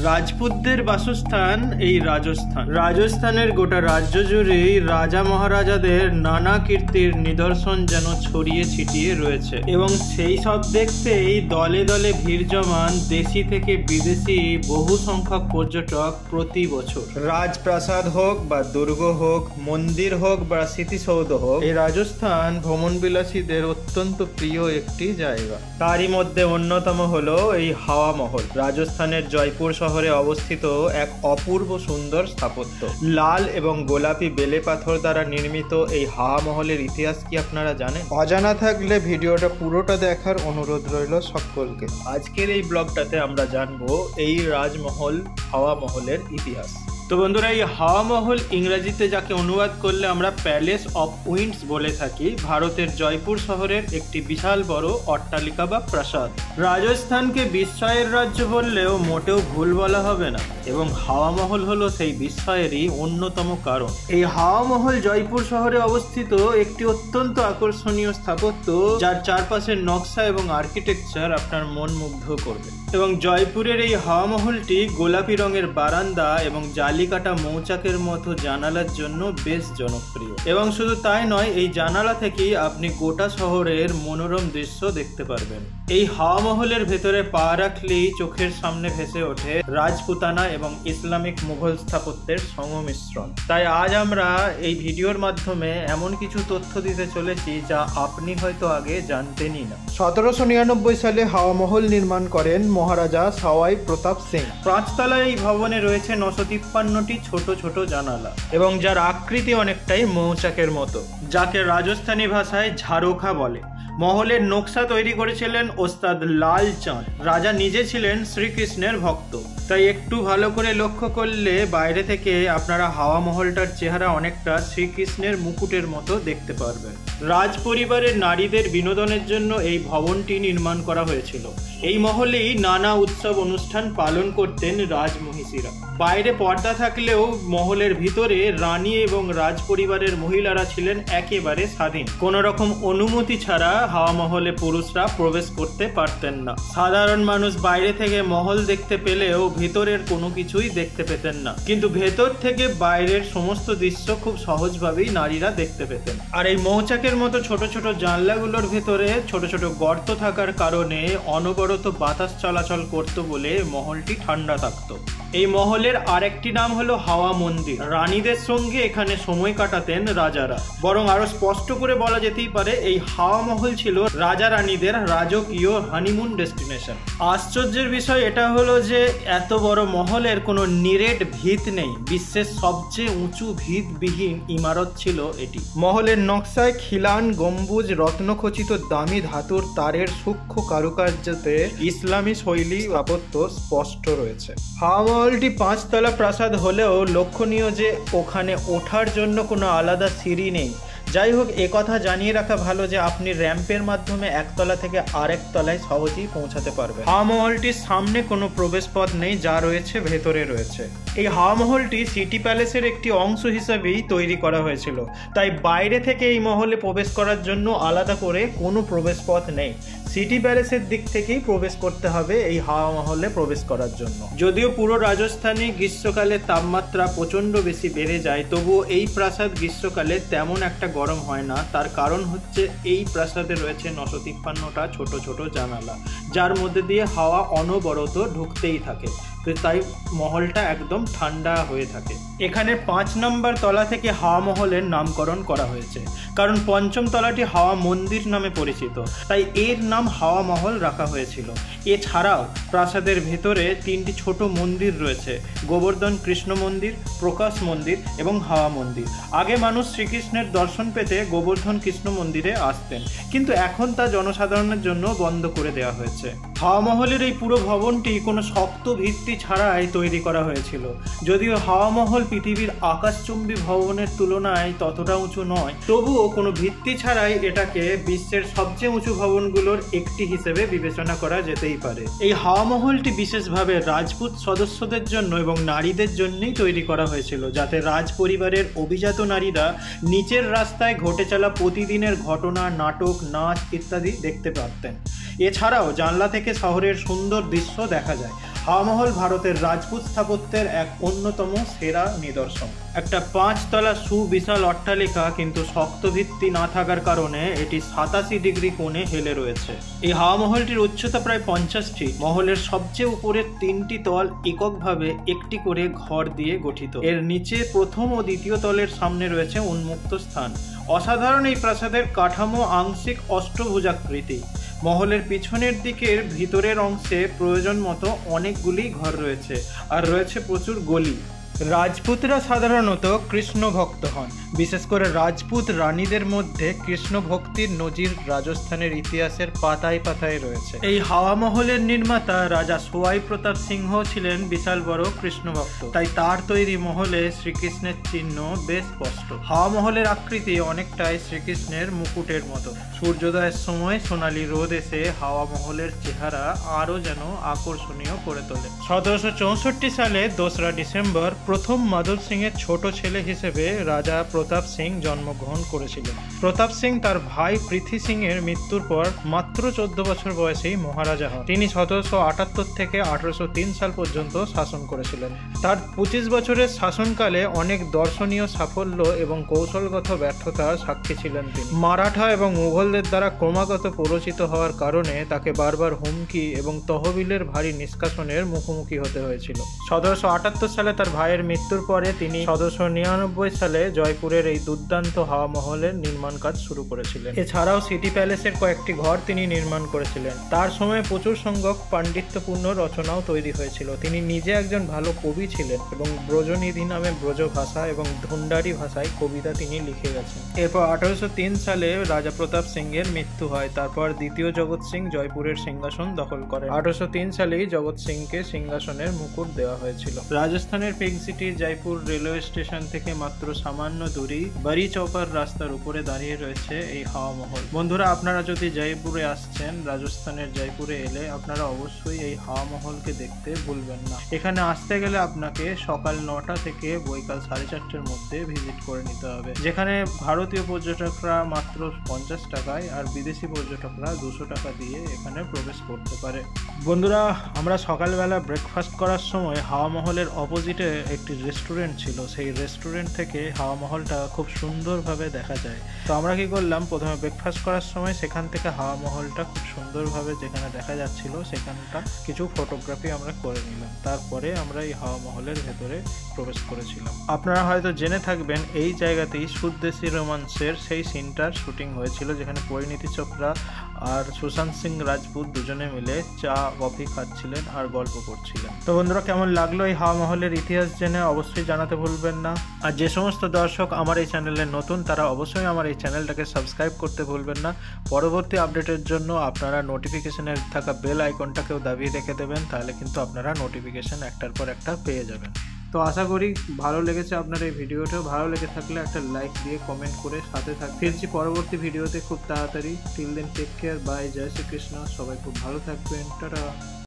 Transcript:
রাজপুতদের বাসস্থান এই রাজস্থান। রাজস্থানের গোটা রাজ্য জুড়েই রাজা মহারাজাদের নানা কীর্তির নিদর্শন যেন ছড়িয়ে ছিটিয়ে রয়েছে, এবং সেই সব দেখতেই দলে দলে ভিড় জমান দেশি থেকে বিদেশি বহু সংখ্যক পর্যটক প্রতি বছর। রাজপ্রাসাদ হোক বা দুর্গ হোক, মন্দির হোক বা স্মৃতিসৌধ হোক, এই রাজস্থান ভ্রমণবিলাসীদের অত্যন্ত প্রিয় একটি জায়গা। তারই মধ্যে অন্যতম হলো এই হাওয়া মহল। রাজস্থানের জয়পুর শহরে অবস্থিত এক অপূর্ব সুন্দর স্থাপত্য। লাল এবং গোলাপি বেলে পাথর দ্বারা নির্মিত এই হাওয়া মহলের ইতিহাস কি আপনারা জানেন? অজানা থাকলে ভিডিওটা পুরোটা দেখার অনুরোধ রইল সকলকে। আজকের এই ব্লগটাতে আমরা জানবো এই রাজমহল হাওয়া মহলের ইতিহাস। তো বন্ধুরা, এই হাওয়া মহল ইংরেজিতে যাকে অনুবাদ করলে আমরা প্যালেস অফ উইন্ডস বলে থাকি, ভারতের জয়পুর শহরের একটি বিশাল বড় অট্টালিকা বা প্রাসাদ। রাজস্থানকে বিস্ময়ের রাজ্য বললেও মোটেও ভুল বলা হবে না, এবং হাওয়া মহল হলো সেই বিস্ময়েরই অন্যতম কারণ। এই হাওয়া মহল জয়পুর শহরে অবস্থিত একটি অত্যন্ত আকর্ষণীয় স্থাপত্য, যার চারপাশের নকশা এবং আর্কিটেকচার আপনার মন মুগ্ধ করবে। এবং জয়পুরের এই হাওয়া মহলটি গোলাপি রঙের বারান্দা এবং জালিকাটা মৌচাকের মতো জানালার জন্য বেশ জনপ্রিয়। এবং শুধু তাই নয়, এই জানালা থেকেই আপনি গোটা শহরের মনোরম দৃশ্য দেখতে পারবেন। এই হাওয়া মহলের ভেতরে পা রাখলেই চোখের সামনে ভেসে ওঠে রাজপুতানা এবং ইসলামিক মুঘল স্থাপত্যের সংমিশ্রণ। তাই আজ আমরা এই ভিডিওর মাধ্যমে এমন কিছু তথ্য দিতে চলেছি যা আপনি হয়তো আগে জানতেনই না। 1799 সালে হাওয়া মহল নির্মাণ করেন মহারাজা সওয়াই প্রতাপ সিং। 5 তলায় এই ভবনে রয়েছে 953টি ছোট ছোট জানালা, এবং যার আকৃতি অনেকটাই মৌচাকের মতো, যাকে রাজস্থানী ভাষায় ঝারোখা বলে। মহলের নকশা তৈরি করেছিলেন ওস্তাদ লাল চাঁদ। রাজা নিজে ছিলেন শ্রীকৃষ্ণের ভক্ত, তাই একটু ভালো করে লক্ষ্য করলে বাইরে থেকে আপনারা হাওয়া মহলটার চেহারা অনেকটা শ্রীকৃষ্ণের মুকুটের মতো দেখতে পারবেন। রাজ পরিবারের নারীদের বিনোদনের জন্য এই ভবনটি নির্মাণ করা হয়েছিল। এই মহলেই নানা উৎসব অনুষ্ঠান পালন করতেন রাজমহিষীরা। বাইরে পর্দা থাকলেও মহলের ভিতরে রানী এবং রাজ পরিবারের মহিলারা ছিলেন একেবারে স্বাধীন। কোনো রকম অনুমতি ছাড়া হাওয়া মহলে পুরুষরা প্রবেশ করতে পারতেন না। সাধারণ মানুষ বাইরে থেকে মহল দেখতে পেলেও ভেতরের কোনো কিছুই দেখতে পেতেন না, কিন্তু ভেতর থেকে বাইরের সমস্ত দৃশ্য খুব সহজভাবেই নারীরা দেখতে পেতেন। আর এই মৌচাকের মতো ছোট ছোট জানলাগুলোর ভেতরে ছোট ছোট গর্ত থাকার কারণে অনবরত বাতাস চলাচল করত বলে মহলটি ঠান্ডা থাকত। এই মহলের আরেকটি নাম হলো হাওয়া মন্দির। রানীদের সঙ্গে এখানে সময় কাটাতেন রাজারা। বরং আরো স্পষ্ট করে বলা যেতেই পারে, এই হাওয়া মহল ছিল রাজা রানীদের রাজকীয় হানিমুন ডেস্টিনেশন। আশ্চর্যের বিষয় এটা হলো যে এত বড় মহলের কোনো নিরেট ভিত নেই। বিশ্বের সবচেয়ে উঁচু ভিতবিহীন ইমারত ছিল এটি। মহলের নকশায় খিলান, গম্বুজ, রত্নখচিত দামি ধাতুর তারের সূক্ষ্ম কারুকার্যতে ইসলামী শৈলী স্থাপত্য স্পষ্ট রয়েছে। হাওয়া মহলটি 5 তলা প্রাসাদ হলেও লক্ষণীয় যে ওখানে ওঠার জন্য কোনো আলাদা সিঁড়ি নেই। যাই হোক, একথা জানিয়ে রাখা ভালো যে আপনি র্যাম্পের মাধ্যমে একতলা থেকে আরেক তলায় সহজেই পৌঁছাতে পারবেন। হাওয়া মহলটির সামনে কোনো প্রবেশ পথ নেই, যা রয়েছে ভেতরে রয়েছে। এই হাওয়া মহলটি সিটি প্যালেসের একটি অংশ হিসাবেই তৈরি করা হয়েছিল, তাই বাইরে থেকে এই মহলে প্রবেশ করার জন্য আলাদা করে কোনো প্রবেশ পথ নেই। সিটি প্যালেসের দিক থেকেই প্রবেশ করতে হবে এই হাওয়া মহলে প্রবেশ করার জন্য। যদিও পুরো রাজস্থানে গ্রীষ্মকালে তাপমাত্রা প্রচণ্ড বেশি বেড়ে যায়, তবুও এই প্রাসাদ গ্রীষ্মকালে তেমন একটা গরম হয় না। তার কারণ হচ্ছে এই প্রাসাদে রয়েছে 953টা ছোট ছোট জানালা, যার মধ্যে দিয়ে হাওয়া অনবরত ঢুকতেই থাকে, তাই মহলটা একদম ঠান্ডা হয়ে থাকে। এখানে 5 নম্বর তলা থেকে হাওয়া মহলের নামকরণ করা হয়েছে, কারণ 5ম তলাটি হাওয়া মন্দির নামে পরিচিত, তাই এর নাম হাওয়া মহল রাখা হয়েছিল। এছাড়াও প্রাসাদের ভেতরে 3টি ছোট মন্দির রয়েছে: গোবর্ধন কৃষ্ণ মন্দির, প্রকাশ মন্দির এবং হাওয়া মন্দির। আগে মানুষ শ্রীকৃষ্ণের দর্শন পেতে গোবর্ধন কৃষ্ণ মন্দিরে আসতেন, কিন্তু এখন তা জনসাধারণের জন্য বন্ধ করে দেওয়া হয়েছে। হাওয়া মহলের এই পুরো ভবনটি কোনো শক্ত ভিত্তি ছাড়াই তৈরি করা হয়েছিল। যদিও হাওয়া মহল পৃথিবীর আকাশচুম্বী ভবনের তুলনায় ততটা উঁচু নয়, তবুও কোনো ভিত্তি ছাড়াই এটাকে বিশ্বের সবচেয়ে উঁচু ভবনগুলোর একটি হিসেবে বিবেচনা করা যেতেই পারে। এই হাওয়া মহলটি বিশেষভাবে রাজপুত সদস্যদের জন্য এবং নারীদের জন্যই তৈরি করা হয়েছিল, যাতে রাজ পরিবারের অভিজাত নারীরা নিচের রাস্তায় ঘটে চলা প্রতিদিনের ঘটনা, নাটক, নাচ ইত্যাদি দেখতে পারতেন। এছাড়াও জানলা থেকে শহরের সুন্দর দৃশ্য দেখা যায়। হাওয়া মহল ভারতের রাজপুত স্থাপত্যের এক অন্যতম সেরা নিদর্শন। একটা 5 তলা সুবিশাল অট্টালিকা, কিন্তু শক্ত ভিত্তি না থাকার কারণে এটি 87 ডিগ্রি কোণে হেলে রয়েছে। এই হাওয়া মহলটির উচ্চতা প্রায় 50টি। মহলের সবচেয়ে উপরের 3টি তল এককভাবে একটি করে ঘর দিয়ে গঠিত। এর নিচে প্রথম ও দ্বিতীয় তলের সামনে রয়েছে উন্মুক্ত স্থান। অসাধারণ এই প্রাসাদের কাঠামো আংশিক অষ্টভুজাকৃতি। মহলের পিছনের দিকের ভিতরের অংশে প্রয়োজন মতো অনেকগুলি ঘর রয়েছে, আর রয়েছে প্রচুর গলি। রাজপুতরা সাধারণত কৃষ্ণ ভক্ত হন। বিশেষ করে রাজপুত রানীদের মধ্যে কৃষ্ণ ভক্তির নজির রাজস্থানের ইতিহাসের পাতায় পাতায় রয়েছে। এই হাওয়া মহলের নির্মাতা রাজা সোয়াই প্রতাপ সিংহ ছিলেন বিশাল বড় কৃষ্ণ ভক্ত, তাই তার তৈরি মহলে শ্রীকৃষ্ণের চিহ্ন বেশ স্পষ্ট। হাওয়া মহলের আকৃতি অনেকটাই শ্রীকৃষ্ণের মুকুটের মতো। সূর্যোদয়ের সময় সোনালী রোদ এসে হাওয়া মহলের চেহারা আরও যেন আকর্ষণীয় করে তোলে। 1764 সালে 2রা ডিসেম্বর প্রথম মাধব সিং এর ছোট ছেলে হিসেবে রাজা প্রতাপ সিং জন্মগ্রহণ করেছিলেন। প্রতাপ সিং তার ভাই পৃথ্বী সিং এর মৃত্যুর পর মাত্র 14 বছর বয়সেই মহারাজা হন। তিনি 1778 থেকে 1803 সাল পর্যন্ত শাসন করেছিলেন। তার 25 বছরের শাসনকালে অনেক দর্শনীয় সাফল্য এবং কৌশলগত ব্যর্থতার সাক্ষী ছিলেন তিনি। মারাঠা এবং মুঘলদের দ্বারা ক্রমাগত প্ররোচিত হওয়ার কারণে তাকে বারবার হুমকি এবং তহবিলের ভারী নিষ্কাশনের মুখোমুখি হতে হয়েছিল। 1778 সালে তার ভাইয়ের মৃত্যুর পরে তিনি 1799 সালে জয়পুরের এই দুর্দান্ত হাওয়া মহলের নির্মাণ কাজ শুরু করেছিলেন। এছাড়াও সিটি প্যালেসের কয়েকটি ঘর তিনি নির্মাণ করেছিলেন। তার সময়ে প্রচুর সংখ্যক পাণ্ডিত্যপূর্ণ রচনাও তৈরি হয়েছিল। তিনি নিজে একজন ভালো কবি ছিলেন এবং ব্রজনিধি নামে ব্রজ ভাষা এবং ধুন্ডারি ভাষায় কবিতা তিনি লিখে গেছেন। এরপর 1803 সালে রাজা প্রতাপ সিং এর মৃত্যু হয়। তারপর দ্বিতীয় জগৎ সিং জয়পুরের সিংহাসন দখল করেন। 1803 সালেই জগৎ সিংকে সিংহাসনের মুকুট দেওয়া হয়েছিল। রাজস্থানের pink city Jaipur railway station থেকে মাত্র সামান্য দূরে বাড়ি চৌকার রাস্তার উপরে দাঁড়িয়ে রয়েছে এই হাওয়া মহল। বন্ধুরা, আপনারা যদি জয়পুরে আসছেন, রাজস্থানের জয়পুরে এলে আপনারা অবশ্যই এই হাওয়া মহলকে দেখতে ভুলবেন না। এখানে আসতে গেলে আপনাকে সকাল 9টা থেকে বৈকাল 4:30টার মধ্যে ভিজিট করে নিতে হবে, যেখানে ভারতীয় পর্যটকরা মাত্র 50 টাকায় আর বিদেশি পর্যটকরা 200 টাকা দিয়ে এখানে প্রবেশ করতে পারে। বন্ধুরা, আমরা সকালবেলা ব্রেকফাস্ট করার সময় হাওয়া মহলের অপোজিটে একটি রেস্টুরেন্ট ছিল। সেই রেস্টুরেন্ট থেকে হাওয়া মহলটা খুব সুন্দরভাবে দেখা যায়। তো আমরা কি করলাম, প্রথমে ব্রেকফাস্ট করার সময় সেখান থেকে হাওয়া মহলটা খুব সুন্দরভাবে যেখানে দেখা যাচ্ছিল সেখানটা কিছু ফটোগ্রাফি আমরা করে নিলাম। তারপরে আমরা এই হাওয়া মহলের ভেতরে প্রবেশ করেছিলাম। আপনারা হয়তো জেনে থাকবেন এই জায়গাতেই সুদেশী রোমান্সের সেই সিনটার শুটিং হয়েছিল, যেখানে পরিণীতি চোপড়া আর সুশান্ত সিং রাজপুত দুজনে মিলে চা কফি খাচ্ছিলেন আর গল্প করছিলেন। তো বন্ধুরা, কেমন লাগলো এই হাওয়া মহলের ইতিহাস জেনে অবশ্যই জানাতে ভুলবেন না। আর যে সমস্ত দর্শক আমার এই চ্যানেলে নতুন, তারা অবশ্যই আমার এই চ্যানেলটাকে সাবস্ক্রাইব করতে ভুলবেন না। পরবর্তী আপডেটের জন্য আপনারা নোটিফিকেশনের থাকা বেল আইকনটাকেও দাবিয়ে রেখে দেবেন, তাহলে কিন্তু আপনারা নোটিফিকেশন একটার পর একটা পেয়ে যাবেন। তো আশা করি ভালো লেগেছে আপনার এই ভিডিওটা। ভালো লেগে থাকলে একটা লাইক দিয়ে কমেন্ট করে সাথে ফিরছি পরবর্তী ভিডিওতে খুব তাড়াতাড়ি। Till then take care, bye, জয় শ্রীকৃষ্ণ। সবাই খুব ভালো থাকবেন, টাটা।